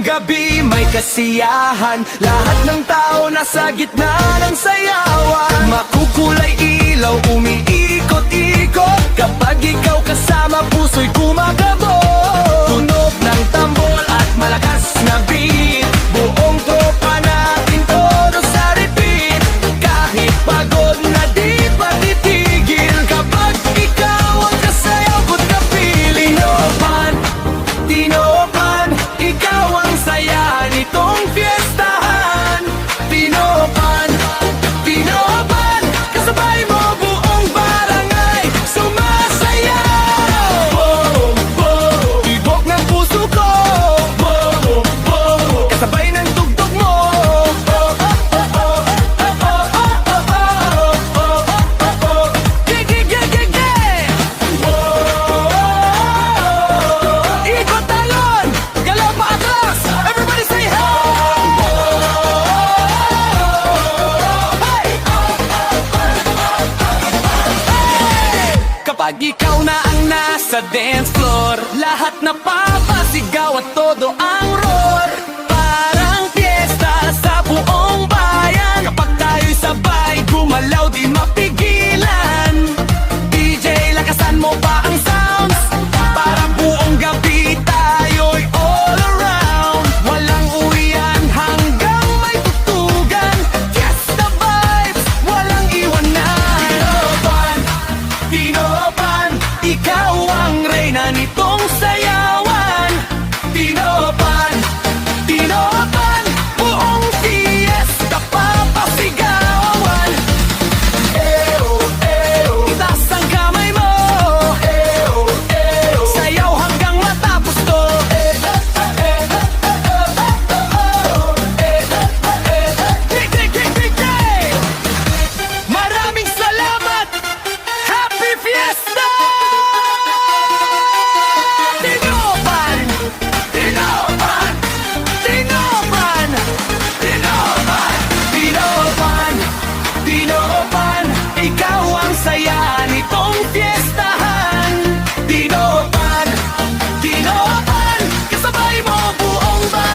gabi may kasiyahan, lahat ng tao nasa gitna ng sayawan. Makukulay ilaw, umiikot-ikot, kapag ikaw kasama puso'y kumakabog. Tunog ng tambol at malakas na beat, buong tropa natin todo sa repeat. Kahit pagod na di pa titigil, kapag ikaw ang kasayaw ko't kapiling. Tinopan, ikaw ang saya.